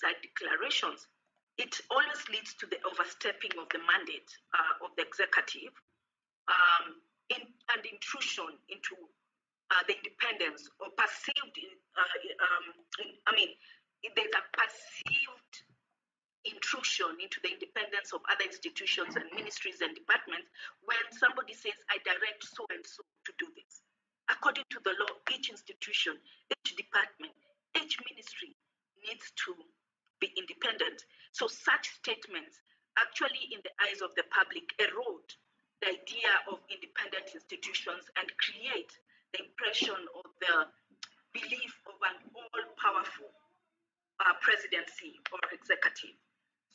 outside declarations, it always leads to the overstepping of the mandate of the executive and intrusion into the independence or perceived, there's a perceived intrusion into the independence of other institutions and ministries and departments when somebody says, I direct so and so to do this. According to the law, each institution, each department, each ministry needs to be independent. So such statements actually, in the eyes of the public, erode the idea of independent institutions and create the impression of the belief of an all-powerful presidency or executive.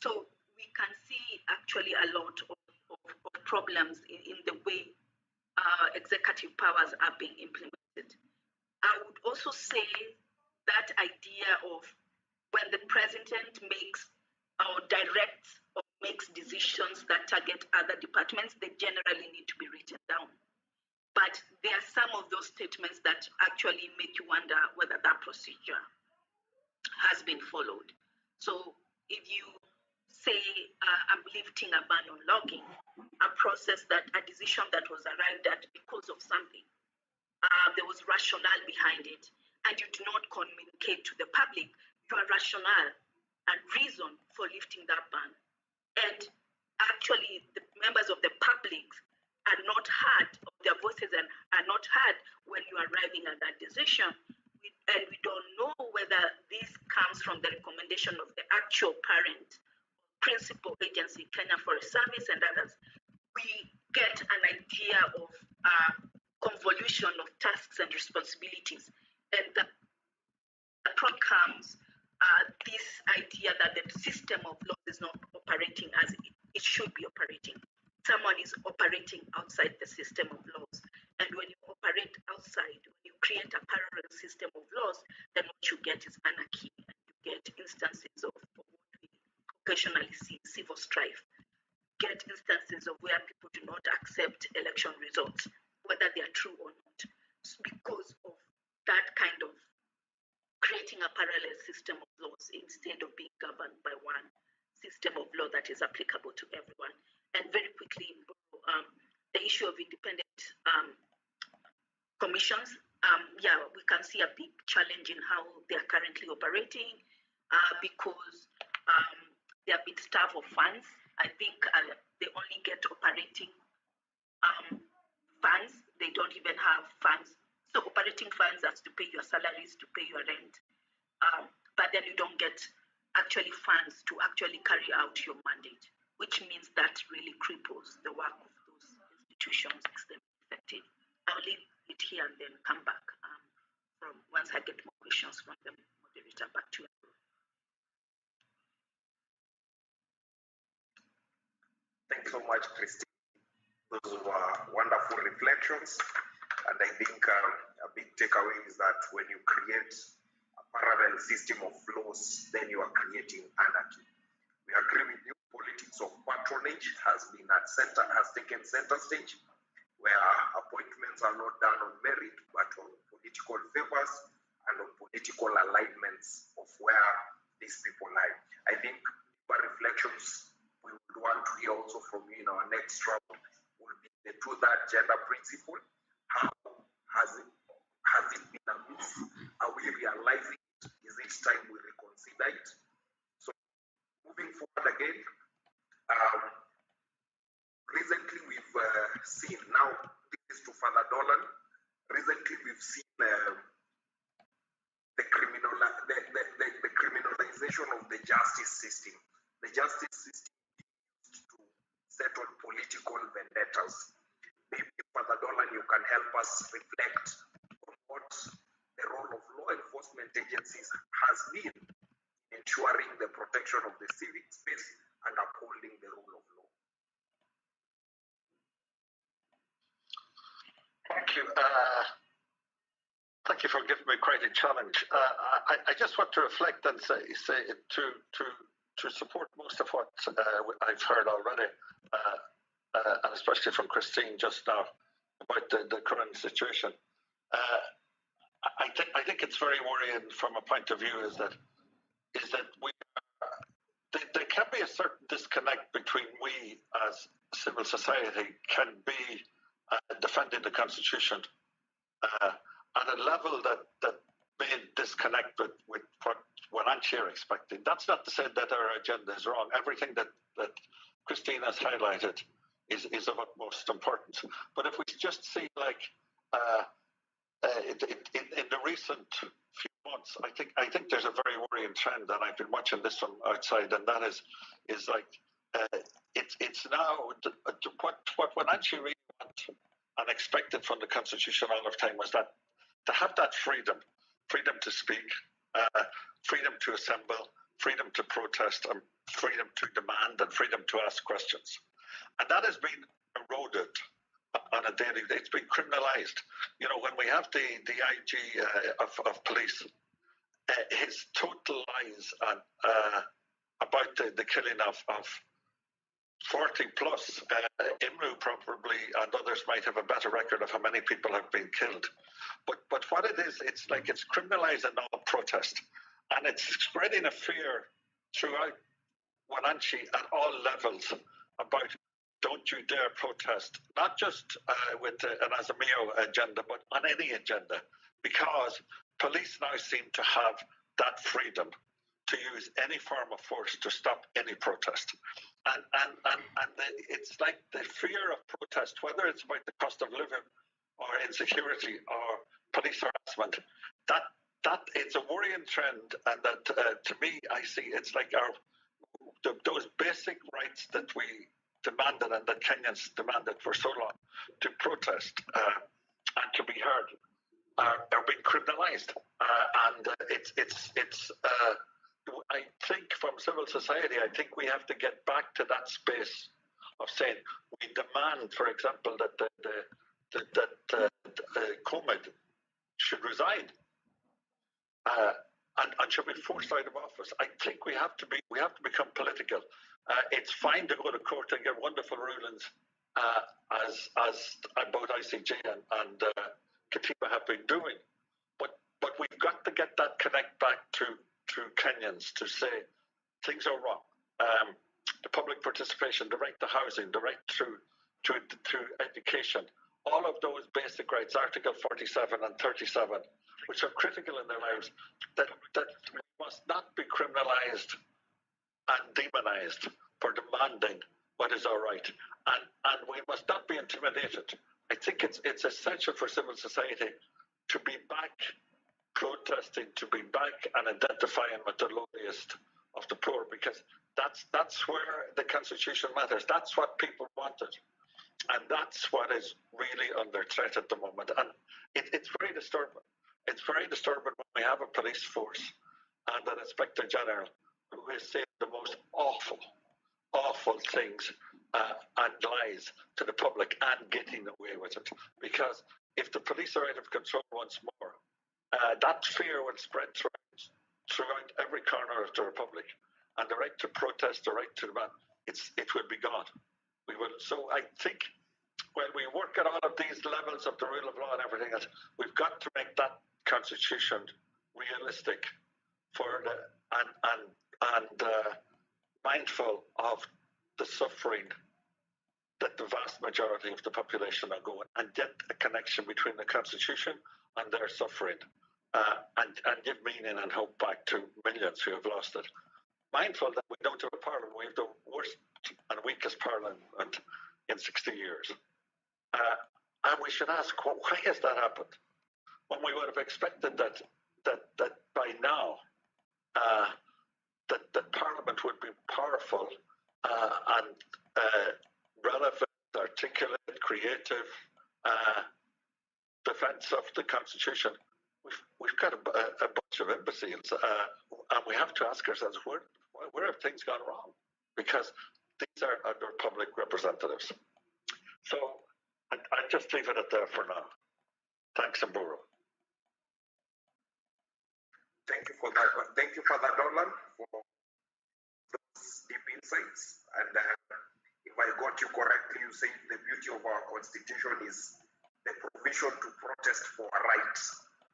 So we can see actually a lot of problems in the way executive powers are being implemented. I would also say that idea of when the president makes or directs or makes decisions that target other departments, they generally need to be written down. But there are some of those statements that actually make you wonder whether that procedure has been followed. So if you say I'm lifting a ban on logging, a process a decision that was arrived at because of something, there was rationale behind it, and you do not communicate to the public your rationale and reason for lifting that ban. And actually, the members of the public are not heard, or their voices are not heard when you are arriving at that decision. And we don't know whether this comes from the recommendation of the actual parent, principal agency, Kenya Forest Service and others. We get an idea of convolution of tasks and responsibilities. And that comes this idea that the system of law is not operating as it should be operating. Someone is operating outside the system of laws. And when you operate outside, when you create a parallel system of laws, then what you get is anarchy. And you get instances of what we occasionally see civil strife. Get instances of where people do not accept election results, whether they are true or not, because of that kind of creating a parallel system of laws instead of being governed by one system of law that is applicable to everyone. And very quickly, the issue of independent commissions, we can see a big challenge in how they are currently operating because they have been starved of funds. I think they only get operating funds. They don't even have funds. So operating funds has to pay your salaries, to pay your rent. But then you don't get actually funds to actually carry out your mandate, which means that really cripples the work of those institutions, makes them effective. I'll leave it here and then come back from once I get more questions from the moderator. Back to you. Thanks so much, Christine. Those were wonderful reflections. And I think a big takeaway is that when you create a parallel system of laws, then you are creating anarchy. We agree with you. Politics of patronage has taken center stage, where appointments are not done on merit, but on political favors and on political alignments of where these people lie. I think our reflections we would want to hear also from you in our next round will be the that gender principle. How has it been a miss? Are we realizing it? Is it time we reconsider it? So moving forward again, recently we've seen, now this is to Father Dolan, recently we've seen the criminalization of the justice system. The justice system used to settle political vendettas. Maybe Father Dolan, you can help us reflect on what the role of law enforcement agencies has been in ensuring the protection of the civic space and upholding the rule of law. Thank you. Thank you for giving me quite a challenge. I just want to reflect and say to support most of what I've heard already, and especially from Christine just now about the current situation. I think it's very worrying from a point of view is that we are can be a certain disconnect between we as civil society can be defending the Constitution at a level that may disconnect with what Anchi are expecting. That's not to say that our agenda is wrong. Everything that Christine has highlighted is of utmost importance. But if we just see like in the recent few months, I think there's a very worrying trend, and I've been watching this from outside, and that is like it's now what Anchi really want and expected from the Constitution all of time was that to have that freedom to speak, freedom to assemble, freedom to protest, and freedom to demand, and freedom to ask questions, and that has been eroded on a daily. It's been criminalized. You know, when we have the IG of police, his total lies about the killing of 40 plus, Imru probably and others might have a better record of how many people have been killed. But what it is, it's like it's criminalizing all protest, and it's spreading a fear throughout Wenanchi at all levels about don't you dare protest, not just with an Azamio agenda, but on any agenda, because police now seem to have that freedom to use any form of force to stop any protest. And it's like the fear of protest, whether it's about the cost of living or insecurity or police harassment, that it's a worrying trend, and that to me, I see it's like those basic rights that we demanded and that Kenyans demanded for so long to protest and to be heard are being criminalized, and it's. I think from civil society, I think we have to get back to that space of saying we demand, for example, that Comid should resign and should be forced out of office. I think we have to become political. It's fine to go to court and get wonderful rulings, as both ICJ and Katiba have been doing, but we've got to get that connect back to Kenyans to say things are wrong. The public participation, the right to housing, the right to education, all of those basic rights, Article 47 and 37, which are critical in their lives, that must not be criminalized and demonized for demanding what is our right. And we must not be intimidated. I think it's essential for civil society to be back protesting, to be back and identifying with the lowliest of the poor, because that's where the Constitution matters. That's what people wanted, and that's what is really under threat at the moment. And it's very disturbing. It's very disturbing when we have a police force and an Inspector General who is saying the most awful things and lies to the public and getting away with it. Because if the police are out of control once more, that fear will spread throughout every corner of the Republic, and the right to protest, the right to demand, it will be gone. We will. So I think when we work at all of these levels of the rule of law and everything else, we've got to make that Constitution realistic for and mindful of the suffering that the vast majority of the population are going, and get a connection between the Constitution and their suffering, and give meaning and hope back to millions who have lost it. Mindful that we don't have a parliament, we have the worst and weakest parliament in 60 years. And we should ask, why has that happened? When we would have expected that by now, that Parliament would be powerful and relevant, articulate, creative, defense of the Constitution. We've got a bunch of imbeciles, and we have to ask ourselves, where have things gone wrong? Because these are our public representatives. So I'll just leave it at there for now. Thanks, Mburu. Thank you for that. Thank you, Father Dolan, for those deep insights. And if I got you correctly, you said the beauty of our Constitution is the provision to protest for a right,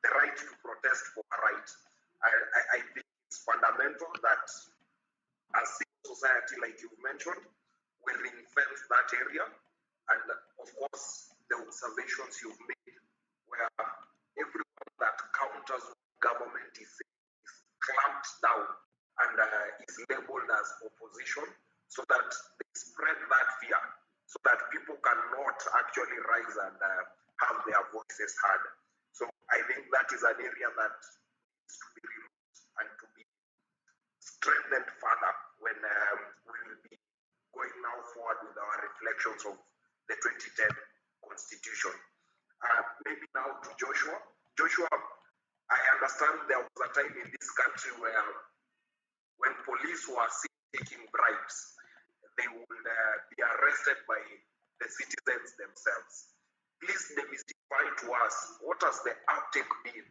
the right to protest for a right. I think it's fundamental that as civil society, like you've mentioned, we ring-fence that area. And of course, the observations you've made where everyone that counters what government is saying is clamped down and is labeled as opposition, so that they spread that fear, so that people cannot actually rise and have their voices heard. So I think that is an area that needs to be removed and to be strengthened further when we will be going now forward with our reflections of the 2010 Constitution. Maybe now to Joshua. Joshua, I understand there was a time in this country where when police were seen taking bribes, they would be arrested by the citizens themselves. Please demystify to us, what has the uptake been?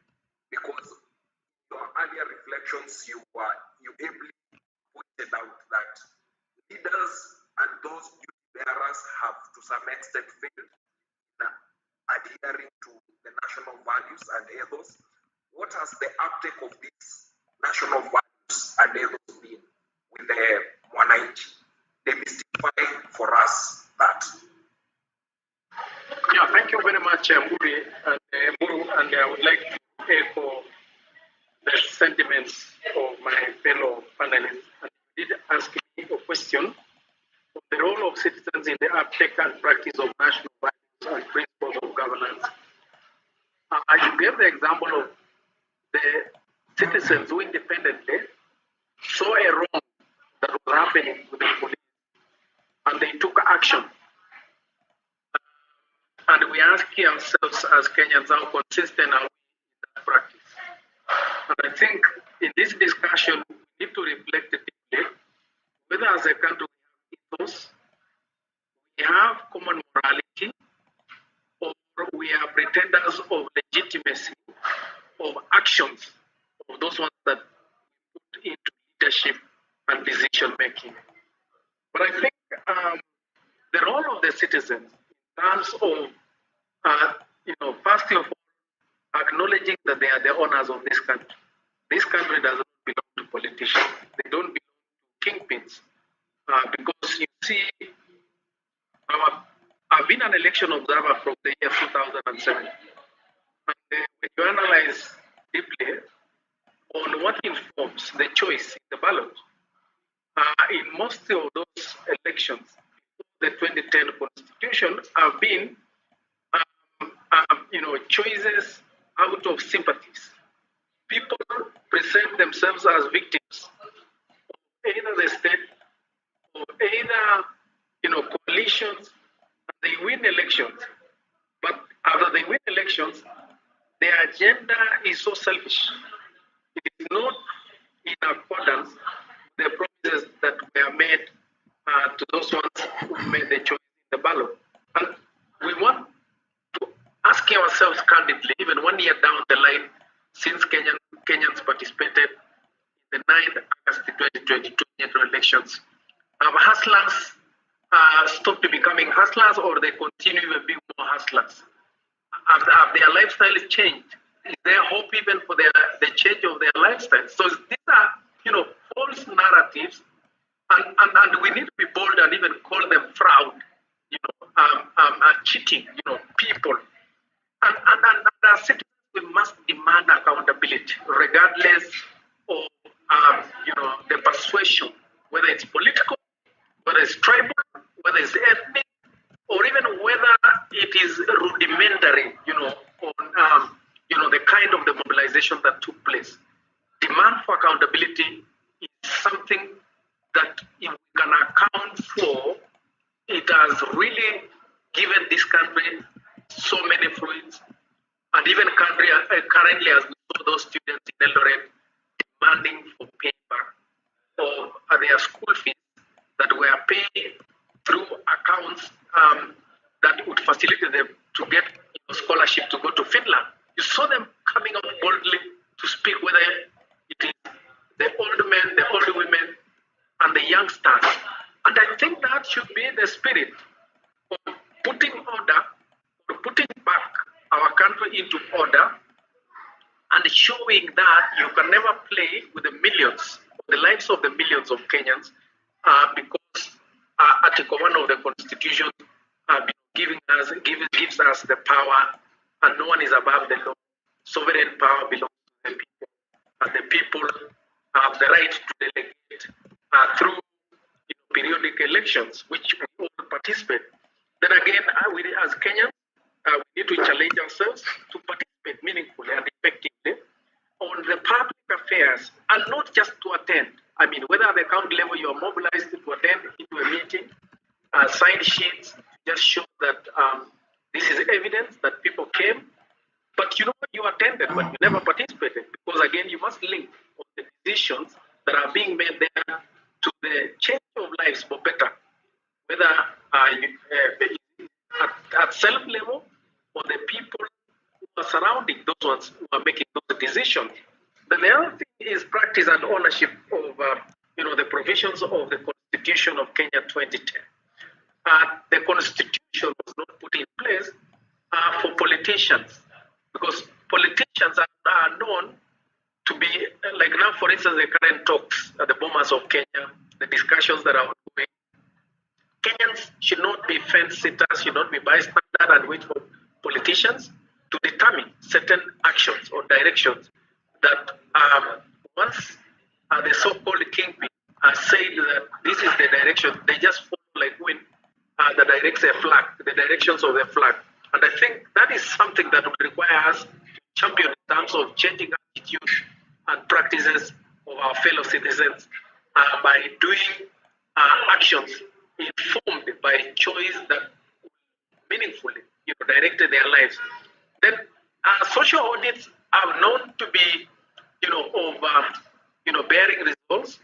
Because in your earlier reflections, you ably pointed out that leaders and those duty bearers have to some extent failed in adhering to the national values and ethos. What has the uptake of these national values and ethos been with the Mwananchi? Demystify for us that. Yeah, thank you very much, Mburi and I would like to echo the sentiments of my fellow panelists. And you did ask me a question on the role of citizens in the uptake and practice of national values and principles of governance. You gave the example of the citizens who independently saw a wrong that was happening with the police and they took action. And we ask ourselves as Kenyans how consistent are we in that practice. And I think in this discussion, we need to reflect deeply whether as a country we have ethos, we have common morality, or we are pretenders of legitimacy of actions of those ones that put into leadership and decision making. But I think the role of the citizens in terms of, first of all, acknowledging that they are the owners of this country. This country does not belong to politicians. They don't belong to kingpins. Because you see, I've been an election observer from the year 2007. And when you analyze deeply on what informs the choice in the ballot, in most of those elections, the 2010 Constitution have been, choices out of sympathies. People present themselves as victims of either the state or either, coalitions, and they win elections. But after they win elections, their agenda is so selfish. It is not in accordance with the promises that were made to those ones who made the choice in the ballot. And we want to ask ourselves candidly, even 1 year down the line, since Kenyans participated in the 9th August 2022 general elections, have hustlers stopped becoming hustlers, or they continue being more hustlers? Have their lifestyle changed? Is there hope even for the change of their lifestyle? So these are, false narratives, and we need to be bold and even call them fraud, cheating, people. And as citizens, we must demand accountability, regardless of, the persuasion, whether it's political, whether it's tribal, whether it's ethnic, or even whether it is rudimentary, on, the kind of the mobilization that took place. Demand for accountability is something that if we can account for, it has really given this country so many fruits. And even currently, as we saw those students in Eldoret demanding for payback of their school fees that were paid through accounts that would facilitate them to get scholarship to go to Finland. You saw them coming out boldly to speak, whether it is the old men, the old women, and the youngsters. And I think that should be the spirit of putting order, or putting back our country into order, and showing that you can never play with the millions, the lives of the millions of Kenyans, because Article 1 of the Constitution gives us the power, and no one is above the law. Sovereign power belongs to the people, and the people have the right to delegate through periodic elections, which we all participate. Then again, we as Kenyans, we need to challenge ourselves to participate meaningfully and effectively on the public affairs, and not just to attend. I mean, whether at the county level you are mobilized to attend into a meeting, sign sheets, just show that this is evidence that people came, but you know you attended, but you never participated, because again, you must link on the decisions that are being made there to the change of lives for better, whether at self level or the people who are surrounding those ones who are making those decisions. Then the other thing is practice and ownership of the provisions of the Constitution of Kenya 2010. The Constitution was not put in place for politicians, because politicians are known to be, like now, for instance, the current talks at the Bomas of Kenya, the discussions that are ongoing. Kenyans should not be fence sitters, should not be bystander and wait for politicians to determine certain actions or directions that once the so-called kingpin said that this is the direction, they just follow like when the directs a flag, the directions of the flag. And I think that is something that would require us to champion in terms of changing attitude and practices of our fellow citizens by doing actions informed by choice that meaningfully directed their lives. Then social audits are known to be of bearing results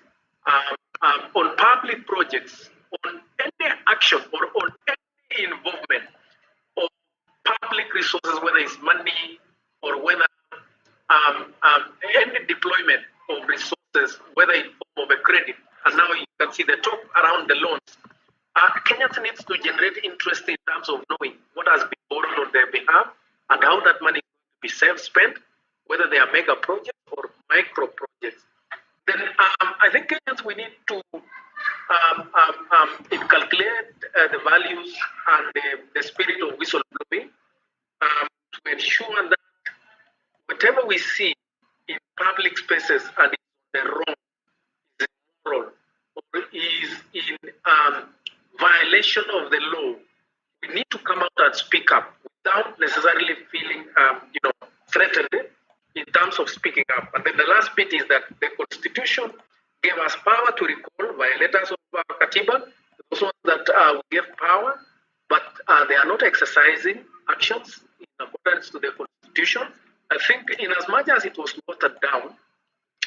on public projects, on any action or on any involvement of public resources, whether it's money or whether any deployment of resources, whether in form of a credit. And now you can see the talk around the loans. Kenyans needs to generate interest in terms of knowing what has been borrowed on their behalf and how that money is going to be self-spent, whether they are mega projects or micro projects. Then I think Kenyans, we need to inculcate the values and the spirit of whistleblowing to ensure that whatever we see in public spaces and is the wrong, is immoral, or is in violation of the law, we need to come out and speak up without necessarily feeling threatened in terms of speaking up. And then the last bit is that the Constitution gave us power to recall violators of Katiba, those ones that we gave power, but they are not exercising actions in accordance to the Constitution. I think in as much as it was watered down,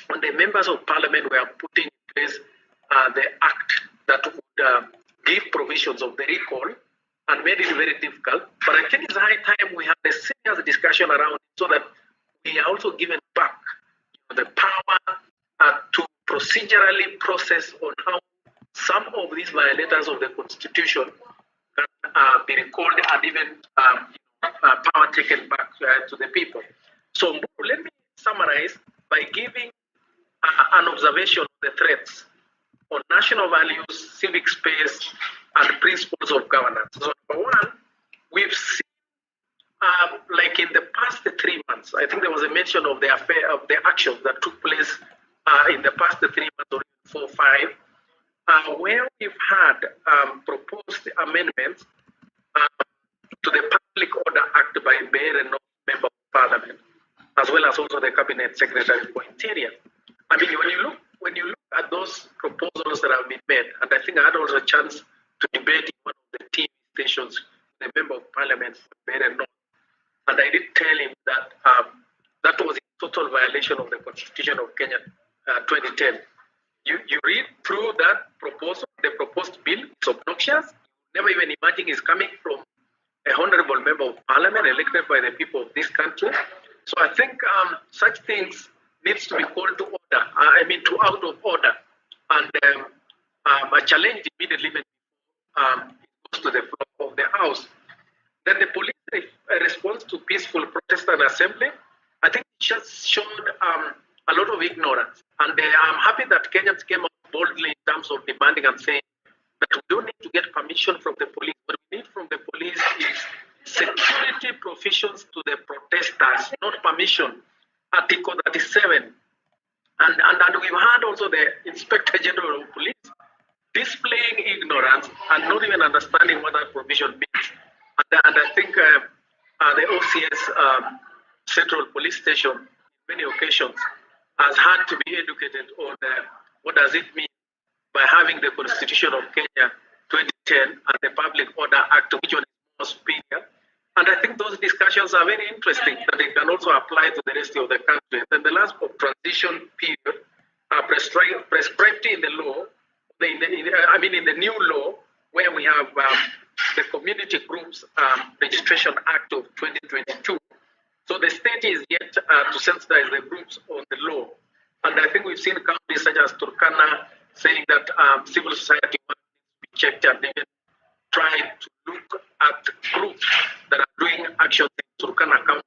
when the members of parliament were putting in place the act that would give provisions of the recall and made it very difficult. But I think it's high time we have a serious discussion around it so that we are also given back the power to procedurally process on how some of these violators of the Constitution can be recalled and even power taken back to the people. So let me summarize by giving an observation of the threats on national values, civic space, and principles of governance. So number one, we've seen, like in the past 3 months, I think there was a mention of the affair of the actions that took place in the past 3 months or 4 or 5, where we've had proposed amendments to the Public Order Act by Mayor and Member of Parliament, as well as also the Cabinet Secretary for Interior. I mean, when you look at those proposals that have been made, and I think I had also a chance to debate in one of the TV stations with the Member of Parliament for Mayor and and I did tell him that that was a total violation of the Constitution of Kenya 2010. You read through that proposal, the proposed bill, it's obnoxious. You never even imagine it's coming from a honorable member of parliament elected by the people of this country. So I think such things needs to be called to order. To out of order, and a challenge immediately when it goes to the floor of the House. Then the police response to peaceful protest and assembly, I think it just showed a lot of ignorance. And I'm happy that Kenyans came out boldly in terms of demanding and saying that we don't need to get permission from the police. What we need from the police is security provisions to the protesters, not permission. Article 37. And we've had also the Inspector General of Police displaying ignorance and not even understanding what that provision means. And I think the OCS Central Police Station, many occasions, has had to be educated on what does it mean by having the Constitution of Kenya 2010 and the Public Order Act, which one is more superior. And I think those discussions are very interesting, that they can also apply to the rest of the country. And the last transition period prescribed in the law, in the new law, where we have the Community Groups Registration Act of 2022. So the state is yet to sensitize the groups on the law. And I think we've seen counties such as Turkana saying that civil society must be checked and even try to look at groups that are doing actions in Turkana County.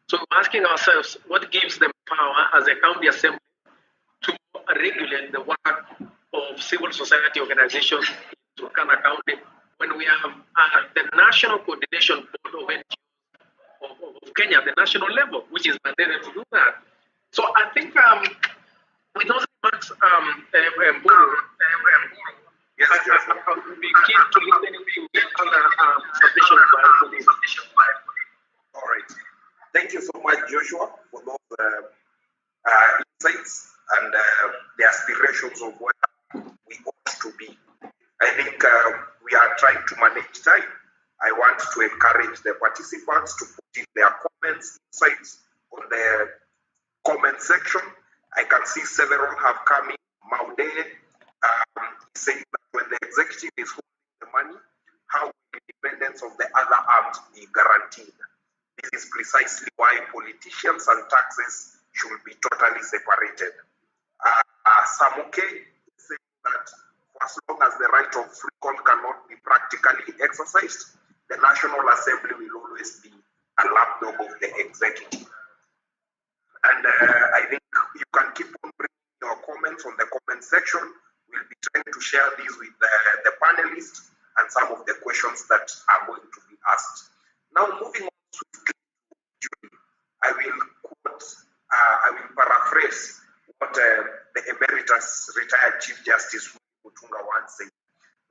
So we're asking ourselves, what gives them power as a county assembly to regulate the work of civil society organizations in Turkana County when we have the National Coordination Board of NGOs of Kenya, the national level, which is mandated to do that. So I think with those remarks, Yes, I would be keen to listen to other submissions by colleagues. all right. Thank you so much, Joshua, for those insights and the aspirations of where we ought to be. I think we are trying to manage time. I want to encourage the participants to put in their comments, insights on the comment section. I can see several have come in. Maude saying that when the executive is holding the money, how will the independence of the other arms be guaranteed? This is precisely why politicians and taxes should be totally separated. Samuke is saying that for as long as the right of recall cannot be practically exercised, the National Assembly will always be a lapdog of the executive. And I think you can keep on bringing your comments on the comment section. We'll be trying to share these with the panelists and some of the questions that are going to be asked. Now, moving on swiftly to June, I will paraphrase what the emeritus retired Chief Justice Mutunga once said,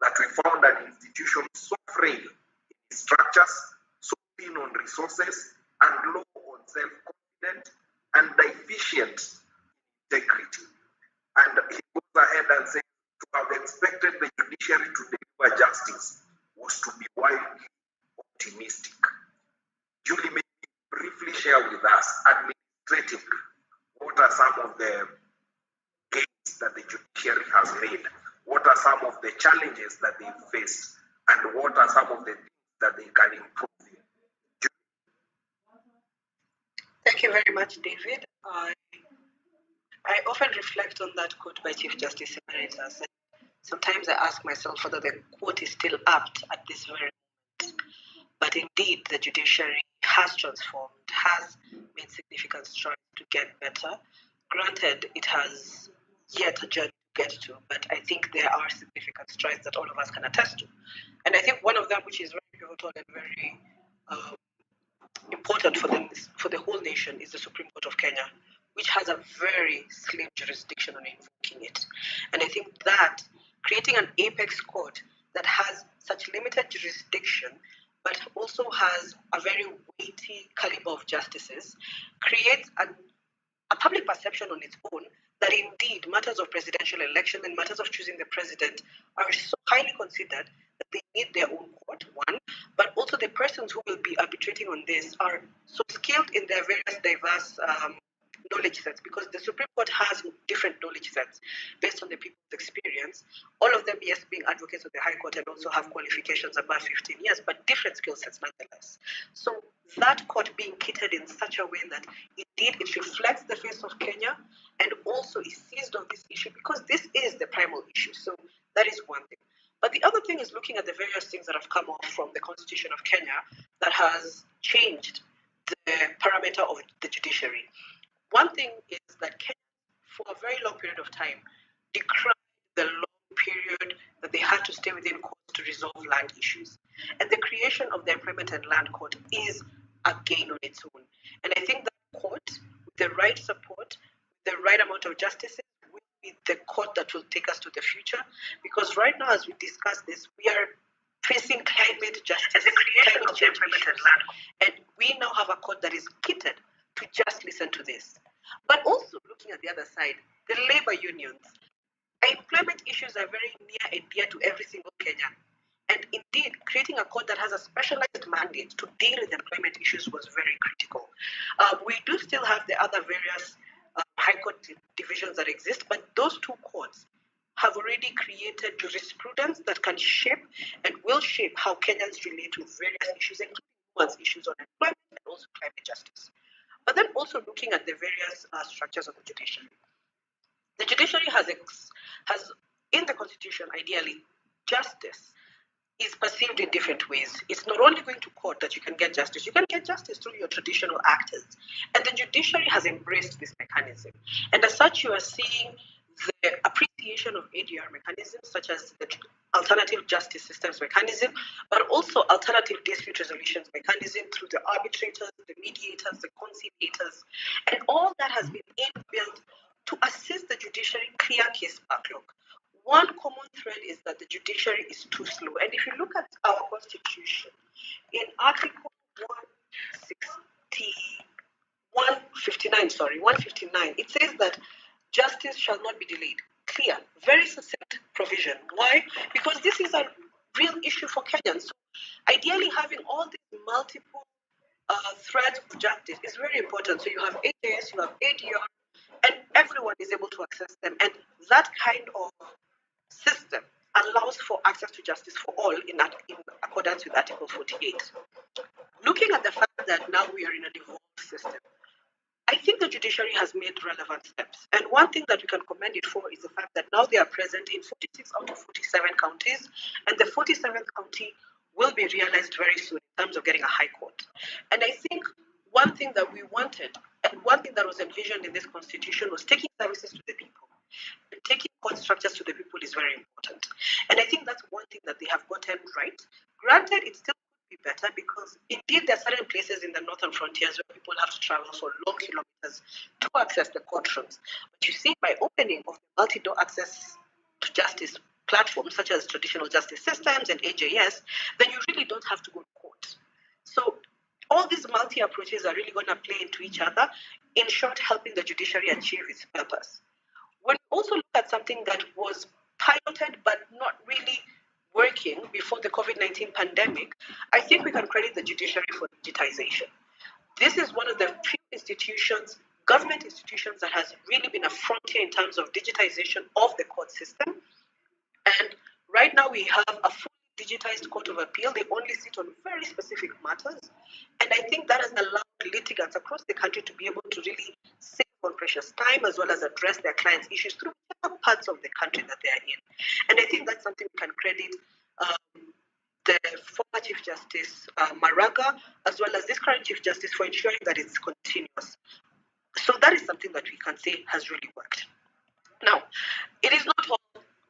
that we found an institution so frail in its structures, so thin on resources, and low on self-confidence, and deficient integrity. And he goes ahead and says, to have expected the judiciary to deliver justice was to be wildly optimistic. Julie, may you briefly share with us administratively what are some of the gains that the judiciary has made? What are some of the challenges that they've faced? And what are some of the things that they can improve? Thank you very much, David. I often reflect on that quote by Chief Justice Emeritus. Sometimes I ask myself whether the quote is still apt at this very moment. But indeed, the judiciary has transformed, has made significant strides to get better. Granted, it has yet a journey to get to, but I think there are significant strides that all of us can attest to. And I think one of them, which is very pivotal and very important for the whole nation, is the Supreme Court of Kenya, which has a very slim jurisdiction on invoking it. And I think that creating an apex court that has such limited jurisdiction, but also has a very weighty caliber of justices, creates a public perception on its own that indeed matters of presidential election and matters of choosing the president are so highly considered that they need their own court, one, but also the persons who will be arbitrating on this are so skilled in their various diverse knowledge sets, because the Supreme Court has different knowledge sets based on the people's experience. All of them, yes, being advocates of the High Court and also have qualifications above 15 years, but different skill sets nonetheless. So that court being kitted in such a way that indeed it reflects the face of Kenya and also is seized of this issue, because this is the primal issue. So that is one thing. But the other thing is looking at the various things that have come off from the Constitution of Kenya that has changed the parameter of the judiciary. One thing is that Kenya, for a very long period of time, decried the long that they had to stay within courts to resolve land issues. And the creation of the Employment and Land Court is a gain on its own. And I think that court, with the right support, the right amount of justices, will be the court that will take us to the future. Because right now, as we discuss this, we are facing climate justice and the creation of the Employment and Land Court. And we now have a court that is kitted to just listen to this. But also looking at the other side, the labor unions. Employment issues are very near and dear to every single Kenyan. And indeed, creating a court that has a specialized mandate to deal with employment issues was very critical. We do still have the other various high court divisions that exist, but those two courts have already created jurisprudence that can shape and will shape how Kenyans relate with various issues, including issues on employment and also climate justice. But then also looking at the various structures of the judiciary. The judiciary has in the constitution, ideally, justice is perceived in different ways. It's not only going to court that you can get justice. You can get justice through your traditional actors. And the judiciary has embraced this mechanism. And as such, you are seeing the appreciation of ADR mechanisms, such as the alternative justice systems mechanism, but also alternative dispute resolutions mechanism through the arbitrators, the mediators, the conciliators. And all that has been inbuilt to assist the judiciary clear case backlog. One common thread is that the judiciary is too slow. And if you look at our constitution, in Article 159, it says that justice shall not be delayed. Clear, very succinct provision. Why? Because this is a real issue for Kenyans. So ideally, having all these multiple threads of justice is very important. So you have AJS, you have ADR, and everyone is able to access them. And that kind of system allows for access to justice for all in accordance with Article 48. Looking at the fact that now we are in a devolved system, I think the judiciary has made relevant steps. And one thing that we can commend it for is the fact that now they are present in 46 out of 47 counties, and the 47th county will be realized very soon in terms of getting a high court. And I think one thing that we wanted, and one thing that was envisioned in this constitution, was taking services to the people. And taking court structures to the people is very important. And I think that's one thing that they have gotten right. Granted, it still could be better because indeed there are certain places in the northern frontiers where people have to travel for long kilometers to access the courtrooms. But you see, by opening of the multi-door access to justice platforms such as traditional justice systems and AJS, then you really don't have to go to court. So all these multi-approaches are really going to play into each other, in short, helping the judiciary achieve its purpose. When we also look at something that was piloted but not really working before the COVID-19 pandemic, I think we can credit the judiciary for digitization. This is one of the few institutions, government institutions, that has really been a frontier in terms of digitization of the court system. And right now we have a fully digitized court of appeal. They only sit on very specific matters. And I think that has allowed litigants across the country to be able to really save on precious time as well as address their clients' issues through whichever parts of the country that they are in. And I think that's something we can credit the former Chief Justice Maraga, as well as this current Chief Justice, for ensuring that it's continuous. So that is something that we can say has really worked. Now, it is not all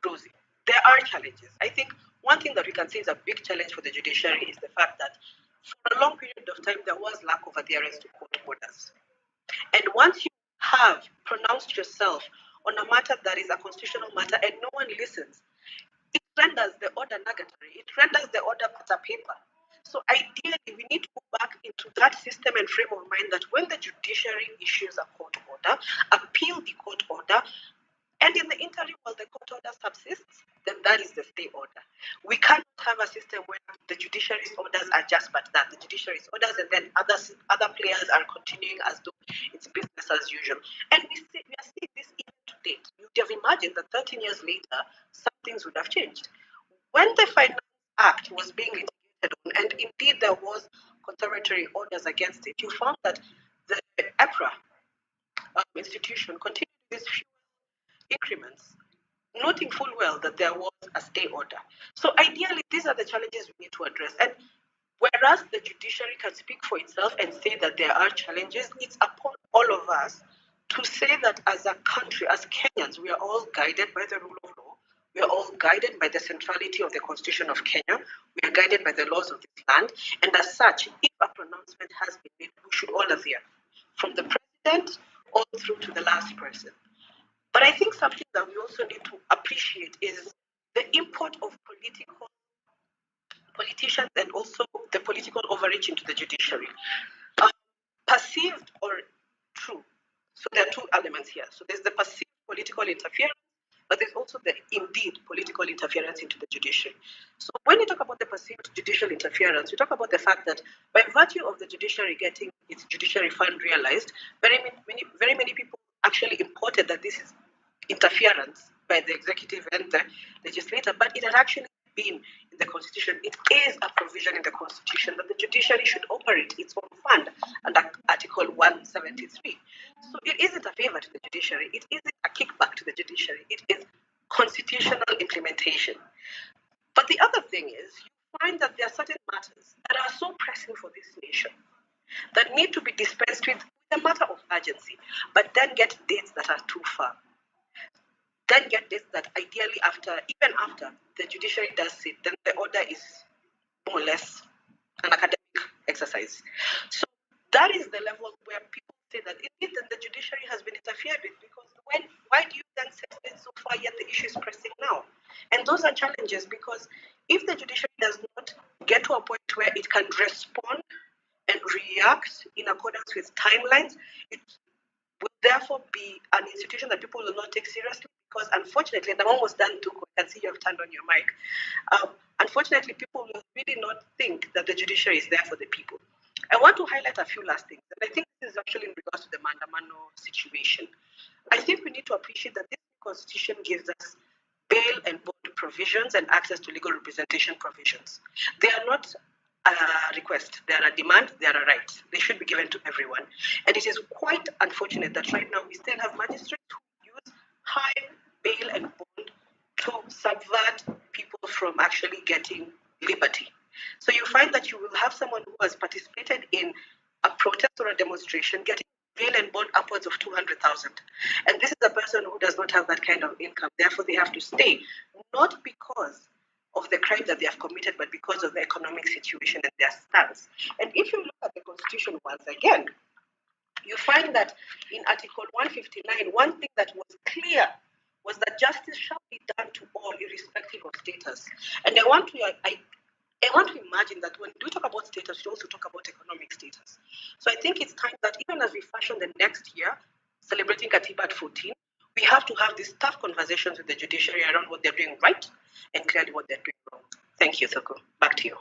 rosy. There are challenges. I think one thing that we can say is a big challenge for the judiciary is the fact that for a long period of time, there was lack of adherence to court orders. And once you have pronounced yourself on a matter that is a constitutional matter and no one listens, it renders the order nugatory. It renders the order put paper. So ideally, we need to go back into that system and frame of mind that when the judiciary issues a court order, appeal the court order, and in the interim, while the court order subsists, then that is the stay order. We cannot have a system where the judiciary's orders are just but that. The judiciary's orders and then other players are continuing as though it's business as usual. And we are seeing this even to date. You would have imagined that 13 years later, some things would have changed. When the Finance Act was being litigated on, and indeed there was conservatory orders against it, you found that the EPRA institution continued this few increments, noting full well that there was a stay order. So ideally, these are the challenges we need to address. And whereas the judiciary can speak for itself and say that there are challenges, it's upon all of us to say that as a country, as Kenyans, we are all guided by the rule of law. We are all guided by the centrality of the Constitution of Kenya. We are guided by the laws of this land. And as such, if a pronouncement has been made, we should all adhere, from the president all through to the last person. But I think something that we also need to appreciate is the import of politicians and also the political overreach into the judiciary. Perceived or true. So there are two elements here. So there's the perceived political interference, but there's also the indeed political interference into the judiciary. So when we talk about the perceived judicial interference, we talk about the fact that by virtue of the judiciary getting its judiciary fund realized, very many people actually imported that this is interference by the executive and the legislator, but it had actually been in the Constitution. It is a provision in the Constitution that the judiciary should operate its own fund under Article 173. So it isn't a favor to the judiciary. It isn't a kickback to the judiciary. It is constitutional implementation. But the other thing is, you find that there are certain matters that are so pressing for this nation that need to be dispensed with a matter of urgency, but then get dates that are too far. Then get this that ideally even after the judiciary does sit, then the order is more or less an academic exercise. So that is the level where people say that indeed the judiciary has been interfered with, because why do you then set it so far yet the issue is pressing now? And those are challenges, because if the judiciary does not get to a point where it can respond and react in accordance with timelines, it will therefore be an institution that people will not take seriously, because unfortunately, the one was done too quick. I can see you have turned on your mic. Unfortunately, people will really not think that the judiciary is there for the people. I want to highlight a few last things, and I think this is actually in regards to the Mandamano situation. I think we need to appreciate that this constitution gives us bail and bond provisions and access to legal representation provisions. They are not a request, they are a demand, they are a right. They should be given to everyone. And it is quite unfortunate that right now we still have magistrates who use high bail and bond to subvert people from actually getting liberty. So you find that you will have someone who has participated in a protest or a demonstration getting bail and bond upwards of 200,000. And this is a person who does not have that kind of income. Therefore, they have to stay, not because of the crime that they have committed, but because of the economic situation and their stance. And if you look at the Constitution once again, you find that in Article 159, one thing that was clear was that justice shall be done to all, irrespective of status. And I want to imagine that when we talk about status, we also talk about economic status. So I think it's time that even as we fashion the next year, celebrating Katiba at 14, we have to have these tough conversations with the judiciary around what they're doing right and clearly what they're doing wrong. Thank you, Soko. Back to you.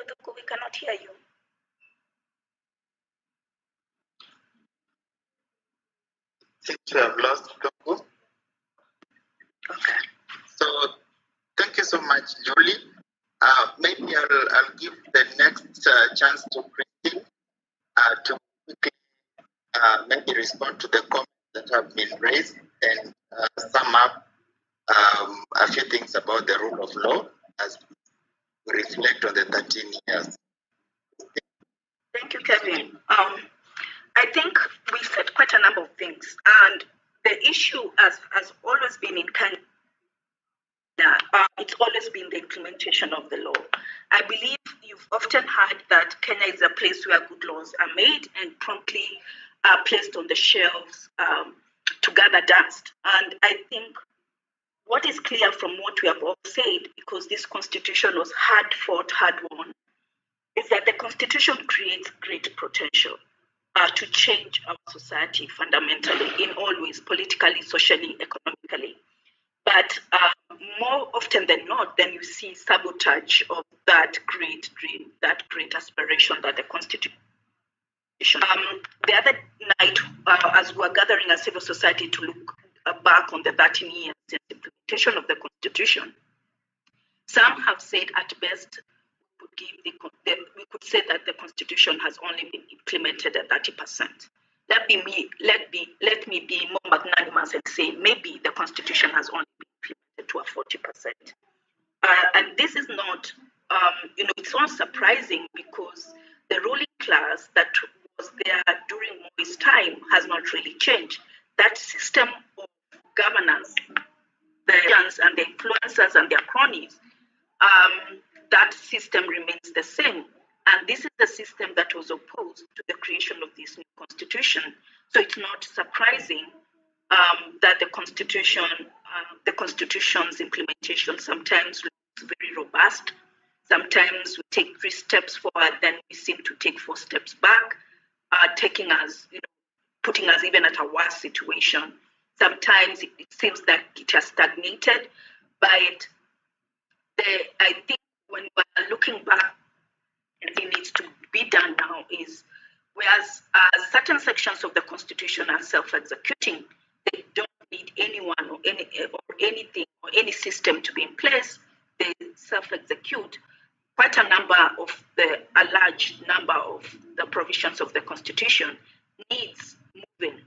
Soko, we cannot hear you. Seems to have lost Soko. Okay. So thank you so much, Julie. Maybe I'll give the next chance to Christine to quickly maybe respond to the comments that have been raised and sum up a few things about the rule of law as we reflect on the 13 years. Thank you, Kevin. I think we said quite a number of things, and the issue has always been in Kenya. It's always been the implementation of the law. I believe you've often heard that Kenya is a place where good laws are made and promptly placed on the shelves to gather dust. And I think what is clear from what we have all said, because this constitution was hard fought, hard won, is that the constitution creates great potential to change our society fundamentally in all ways, politically, socially, economically. But more often than not, then you see sabotage of that great dream, that great aspiration that the Constitution. The other night, as we were gathering as civil society to look back on the 13 years since the implementation of the Constitution, some have said at best we could say that the Constitution has only been implemented at 30%. Let me be more magnanimous and say maybe the Constitution has only been implemented to a 40%. and this is not, it's not surprising because the ruling class that was there during Moi's time has not really changed. That system of governance, the agents and the influencers and their cronies, that system remains the same. And this is the system that was opposed to the creation of this new constitution. So it's not surprising that the constitution's implementation sometimes looks very robust. Sometimes we take 3 steps forward, then we seem to take 4 steps back, taking us, putting us even at a worse situation. Sometimes it seems that it has stagnated, but I think when we're looking back, what needs to be done now is, whereas certain sections of the Constitution are self-executing, they don't need anyone or anything or any system to be in place. They self-execute. Quite a large number of the provisions of the Constitution needs moving,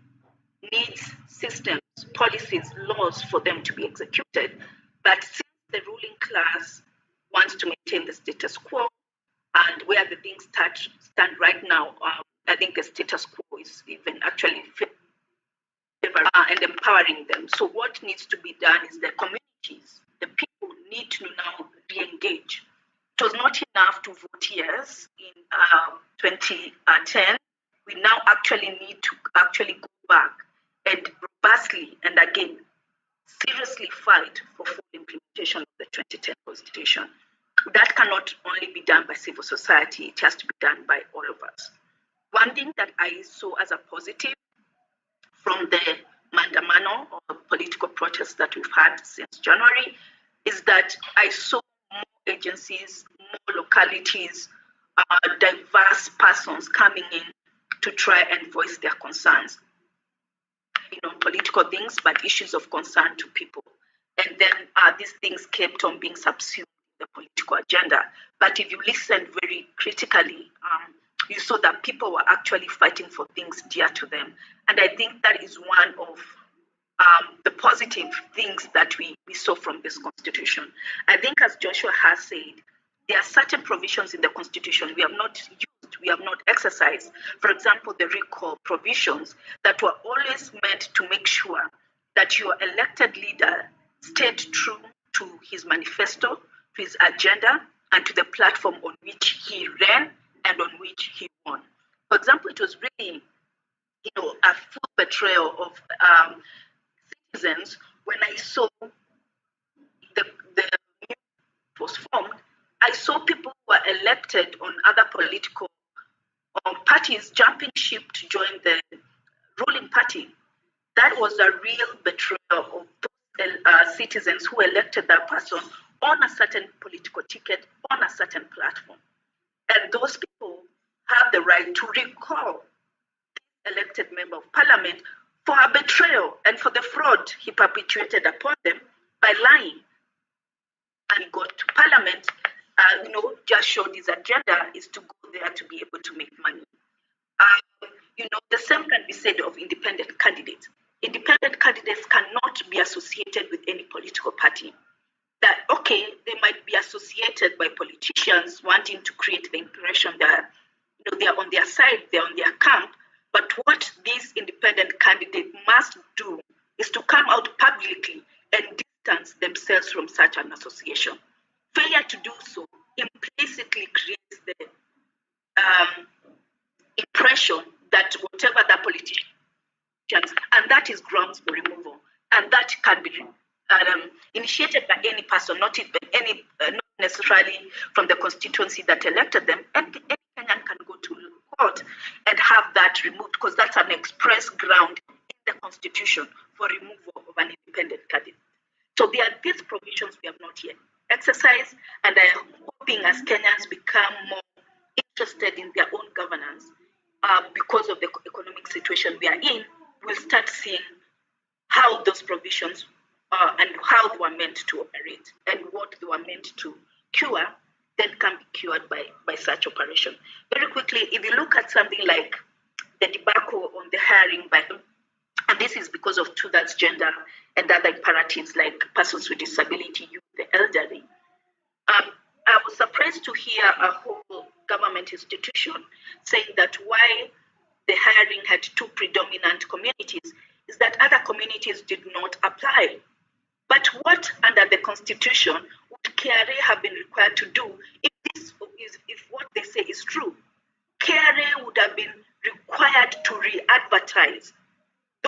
needs systems, policies, laws for them to be executed. But since the ruling class wants to maintain the status quo, and where the things stand right now, I think the status quo is even actually and empowering them. So what needs to be done is the communities, the people need to now re-engage. It was not enough to vote yes in 2010. We now actually need to actually go back and robustly and again seriously fight for full implementation of the 2010 Constitution. That cannot only be done by civil society, it has to be done by all of us. One thing that I saw as a positive from the Mandamano or political protests that we've had since January is that I saw more agencies, more localities, diverse persons coming in to try and voice their concerns. Political things, but issues of concern to people. And then these things kept on being subsumed in the political agenda. But if you listen very critically, you saw that people were actually fighting for things dear to them. And I think that is one of the positive things that we saw from this Constitution. I think, as Joshua has said, there are certain provisions in the Constitution we have not used, we have not exercised. For example, the recall provisions that were always meant to make sure that your elected leader stayed true to his manifesto, to his agenda, and to the platform on which he ran and on which he won. For example, it was really, a full betrayal of citizens when I saw the was formed. I saw people who were elected on other political parties jumping ship to join the ruling party. That was a real betrayal of those citizens who elected that person on a certain political ticket, on a certain platform. And those people have the right to recall the elected member of parliament for a betrayal and for the fraud he perpetuated upon them by lying. And he got to parliament, just showed his agenda is to go there to be able to make money. The same can be said of independent candidates. Independent candidates cannot be associated with any political party. That, okay, they might be associated by politicians wanting to create the impression that they're on their side, they're on their camp. But what these independent candidates must do is to come out publicly and distance themselves from such an association. Failure to do so implicitly creates the impression that whatever that politician, and that is grounds for removal, and that can be initiated by any person, not necessarily from the constituency that elected them. And any Kenyan can go to court and have that removed because that's an express ground in the constitution for removal of an independent candidate. So there are these provisions we have not yet exercised, and I am hoping as Kenyans become more interested in their own governance because of the economic situation we are in, we'll start seeing how those provisions and how they were meant to operate and what they were meant to cure then can be cured by such operation. Very quickly, if you look at something like the debacle on the hiring by, and this is because of 2-thirds gender and other imperatives like persons with disability, youth, the elderly, I was surprised to hear a whole government institution saying that why the hiring had two predominant communities is that other communities did not apply. But what under the constitution would KRA have been required to do if what they say is true? KRA would have been required to re-advertise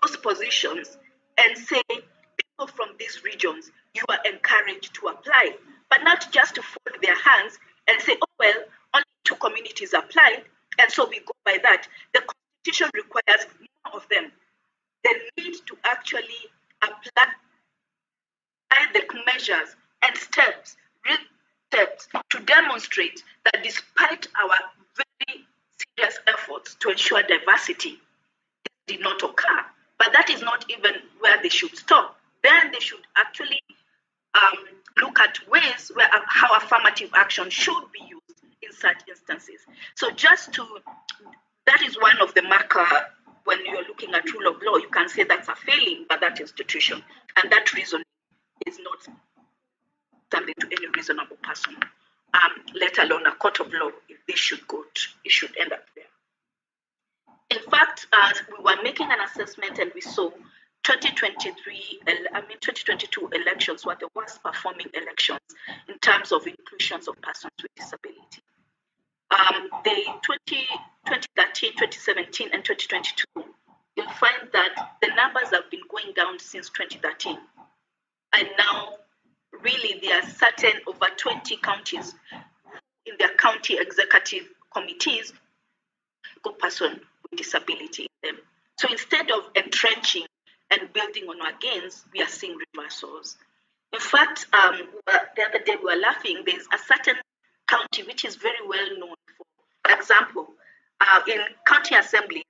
those positions and say people from these regions, you are encouraged to apply, but not just to fold their hands and say, oh well, only two communities applied, and so we go by that. The constitution requires more of them. They need to actually apply the measures and steps, real steps, to demonstrate that despite our very serious efforts to ensure diversity, it did not occur. But that is not even where they should stop. Then they should actually look at ways where how affirmative action should be used in such instances. So that is one of the marker when you're looking at rule of law. You can say that's a failing by that institution, and that reasoning is not something to any reasonable person, let alone a court of law. If this should it should end up there. In fact, we were making an assessment and we saw 2022 elections were the worst performing elections in terms of inclusions of persons with disability. The 2013, 2017, and 2022, you'll find that the numbers have been going down since 2013. And now, really, there are certain over 20 counties in their county executive committees, a person with disability in them. So instead of entrenching and building on our gains, we are seeing reversals. In fact, the other day we were laughing. There's a certain county which is very well known for example, in county assemblies,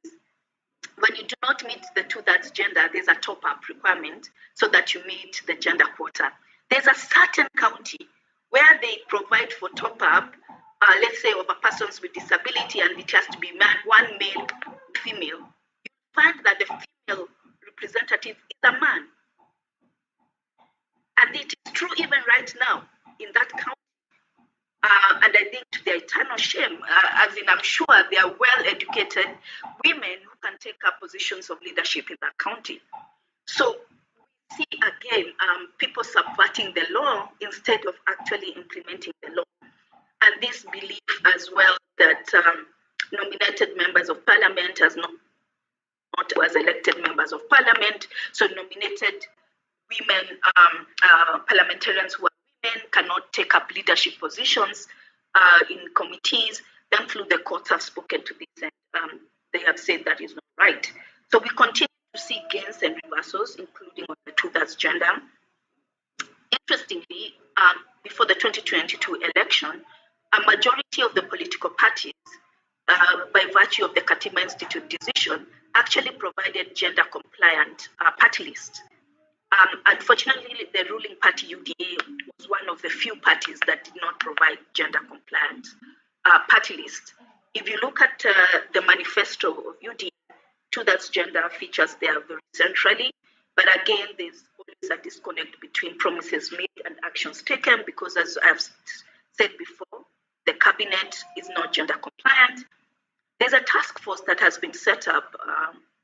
when you do not meet the 2/3 gender, there's a top-up requirement so that you meet the gender quota. There's a certain county where they provide for top-up, let's say, of a persons with disability, and it has to be one male, female. You find that the female representative is a man. And it is true even right now in that county. And I think to their eternal shame, as in I'm sure they are well-educated women who can take up positions of leadership in that county. So we see again people subverting the law instead of actually implementing the law. And this belief as well that nominated members of parliament as not as elected members of parliament, so nominated women parliamentarians who are women cannot take up leadership positions in committees. Thankfully, the courts have spoken to this and they have said that is not right. So we continue to see gains and reversals, including on the 2/3 gender. Interestingly, before the 2022 election, a majority of the political parties, by virtue of the Katima Institute decision, actually provided gender-compliant party lists. Unfortunately, the ruling party, UDA, was one of the few parties that did not provide gender-compliant party list. If you look at the manifesto of UDA, 2/3 gender features there very centrally, but again, there's always a disconnect between promises made and actions taken, because as I've said before, the cabinet is not gender-compliant. There's a task force that has been set up,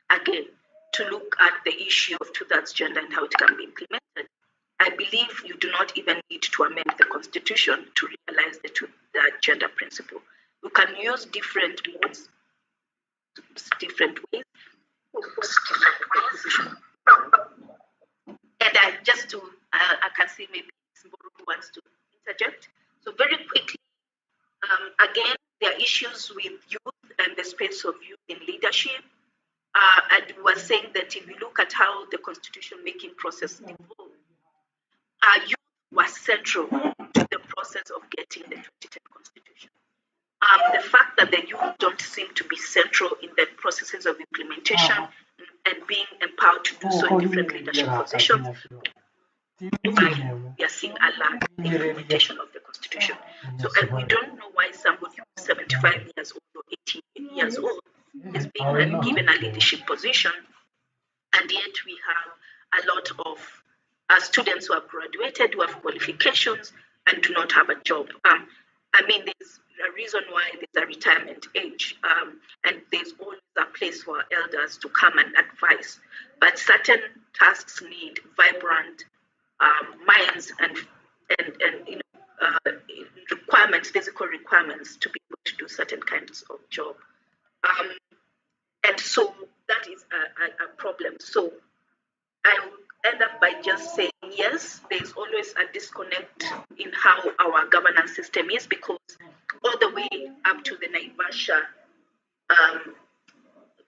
again, to look at the issue of 2/3 gender and how it can be implemented. I believe you do not even need to amend the constitution to realize the 2/3 gender principle. You can use different modes, different ways. And I can see maybe Mburu wants to interject. So very quickly, again, there are issues with youth and the space of youth in leadership. And we were saying that if you look at how the constitution making process evolved, youth was central to the process of getting the 2010 constitution. The fact that the youth don't seem to be central in the processes of implementation and being empowered to do so in different leadership positions, we are seeing a lack in the implementation of the constitution. So we don't know why somebody who's 75 years old or 80 years old is being given a leadership position, and yet we have a lot of students who have graduated, who have qualifications, and do not have a job. I mean, there's a reason why there's a retirement age, and there's always a place for elders to come and advise. But certain tasks need vibrant minds and requirements, physical requirements to be able to do certain kinds of job. And so that is a problem. So I will end up by just saying, yes, there's always a disconnect in how our governance system is, because all the way up to the Naivasha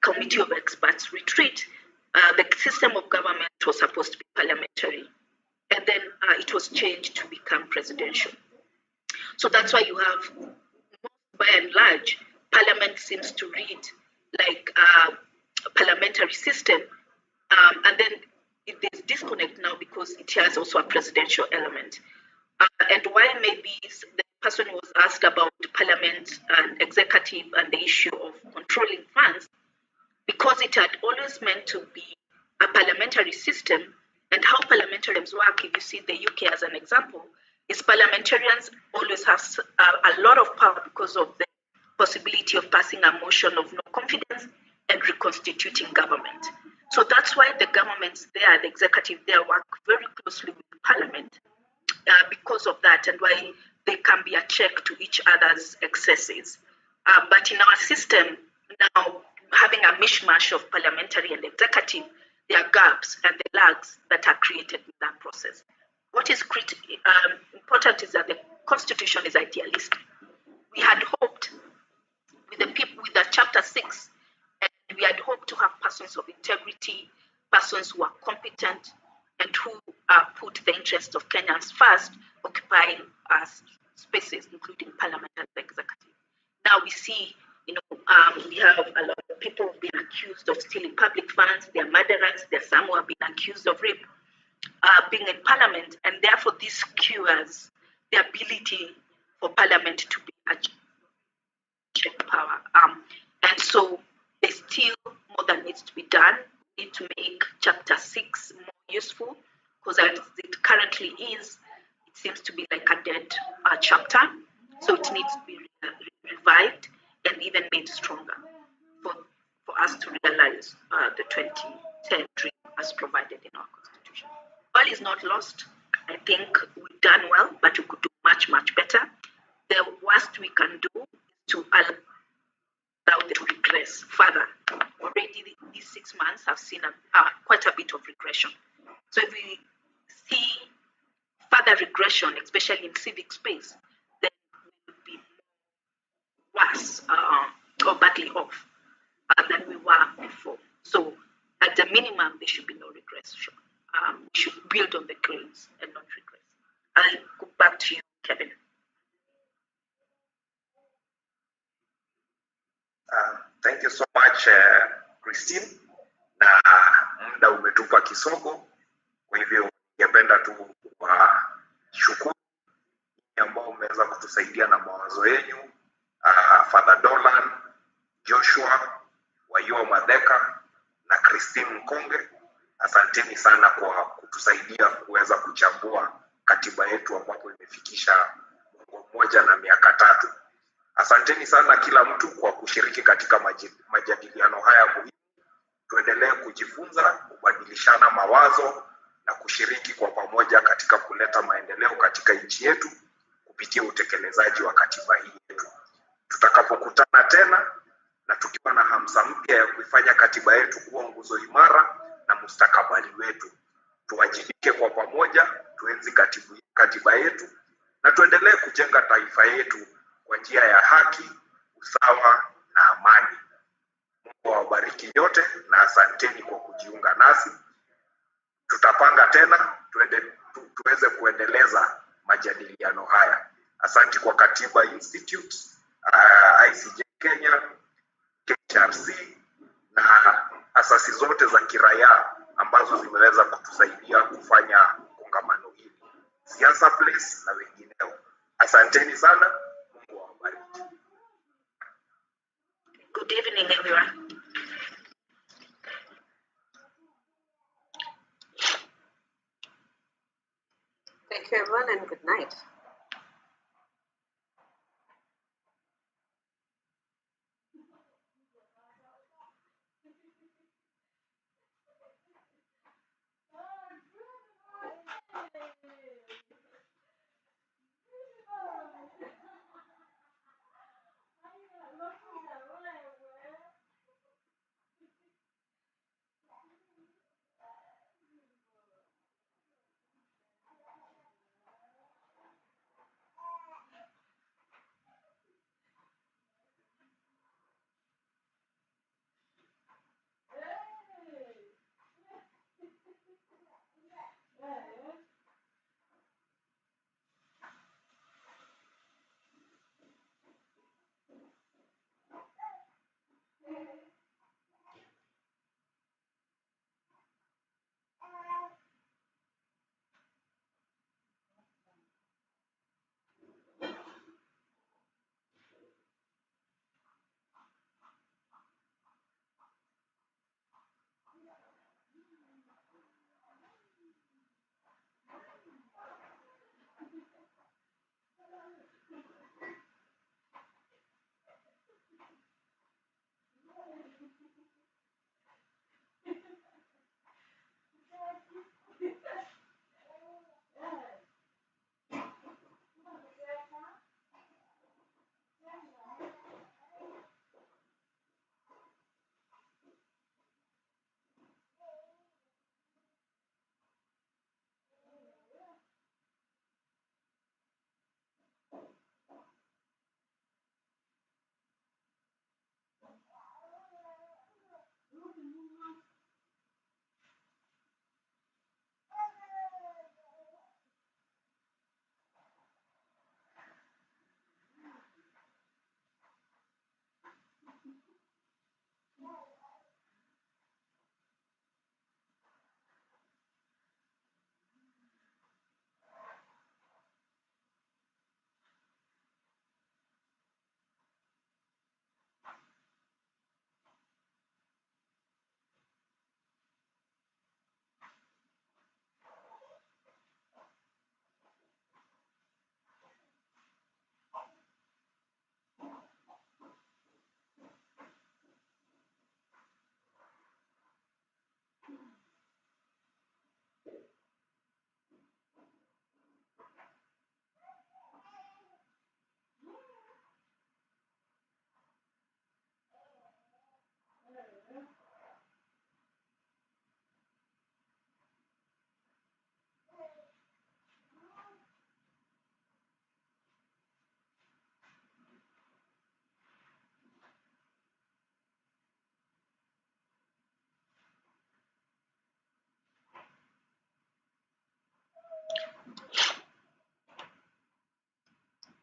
Committee of Experts retreat, the system of government was supposed to be parliamentary, and then it was changed to become presidential. So that's why you have, by and large, parliament seems to read like a parliamentary system, and then there's disconnect now because it has also a presidential element. And why maybe the person was asked about parliament and executive and the issue of controlling funds, because it had always meant to be a parliamentary system. And how parliamentarians work, if you see the UK as an example, is parliamentarians always have a lot of power because of the possibility of passing a motion of no confidence and reconstituting government. So that's why the governments there, the executive there, work very closely with parliament because of that, and why they can be a check to each other's excesses. But in our system now, having a mishmash of parliamentary and executive, there are gaps and the lags that are created in that process. What is important is that the Constitution is idealistic. We had hoped with the Chapter 6, and we had hoped to have persons of integrity, persons who are competent, and who put the interests of Kenyans first, occupying spaces, including parliament and the executive. Now we see, we have a lot of people who've been accused of stealing public funds. They're murderers. There are some who have been accused of rape, being in parliament, and therefore this cures the ability for parliament to be a check power. And so there's still more that needs to be done. We need to make Chapter 6 more useful, because as it currently is, it seems to be like a dead chapter. So it needs to be revived and even made stronger for us to realize the 2010 dream as provided in our Constitution. All is not lost. I think we've done well, but we could do much, much better. The worst we can do is to allow them to regress further. Already these 6 months have seen quite a bit of regression. So if we see further regression, especially in civic space, then we will be worse or badly off than we were before. So at the minimum, there should be no regression. We should build on the gains and not regress. I'll go back to you, Kevin. Thank you so much, Christine. Na muda umetupa kisogo, kwa hivyo ningependa tu kuwashukuru ambao umeweza kutusaidia na mawazo yenu, Father Dolan, Joshua, Wayo Madeka na Christine Mkonge. Asanteni sana kwa kutusaidia kuweza kuchambua katiba yetu ambapo imefikisha mwongo mmoja na miaka 3. Asanteni sana kila mtu kwa kushiriki katika majadiliano haya muhimu. Tuendelee kujifunza, kubadilishana mawazo na kushiriki kwa pamoja katika kuleta maendeleo katika nchi yetu kupitia utekelezaji wa katiba hii yetu. Tutakapokutana tena na tukiwa na hamsa mpya ya kuifanya katiba yetu kuwa nguzo imara na mustakabali wetu, tuwajibike kwa pamoja, tuenzi katiba yetu na tuendelee kujenga taifa yetu kwa njia ya haki, usawa na amani. Mungu awabariki nyote na asanteni kwa kujiunga nasi. Tutapanga tena tuweze kuendeleza majadiliano haya. Asante kwa Katiba Institute, ICJ Kenya, KHRC na asasi zote za kiraia ambazo zimeweza kutusaidia kufanya kongamano hili, Siasa Place na wengineo. Asanteni sana. Mungu awabariki. Good evening, everyone. Thank you, everyone, and good night.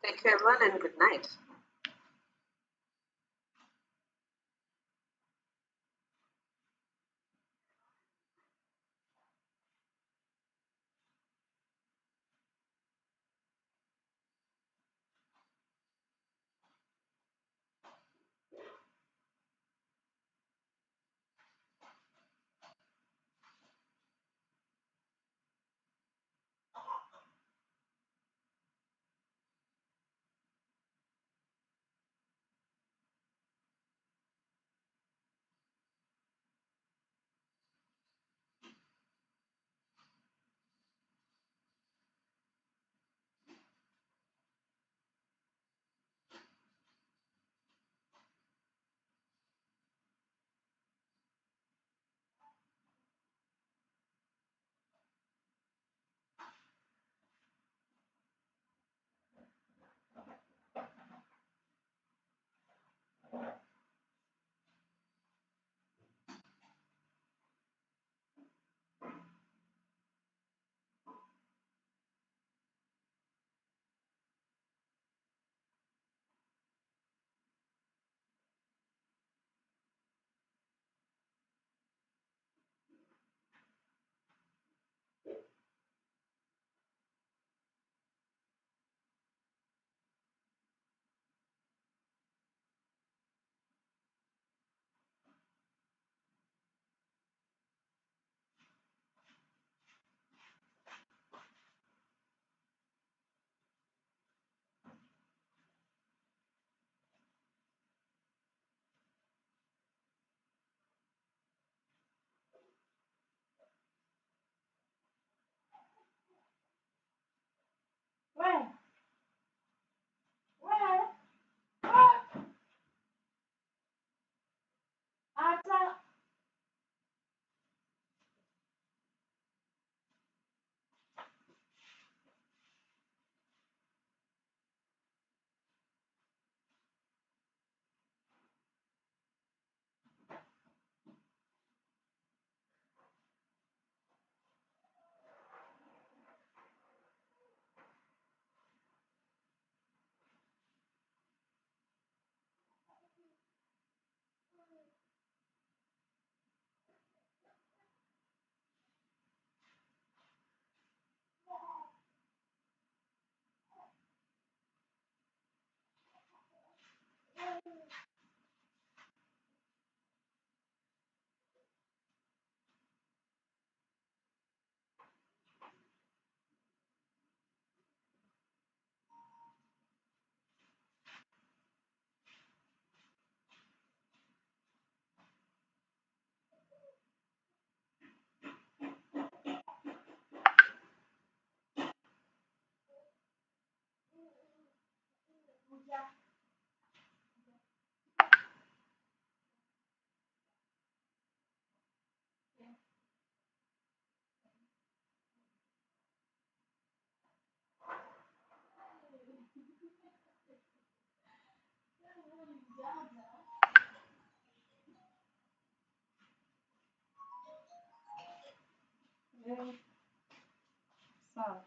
Thank you, everyone, and good night. Sawa.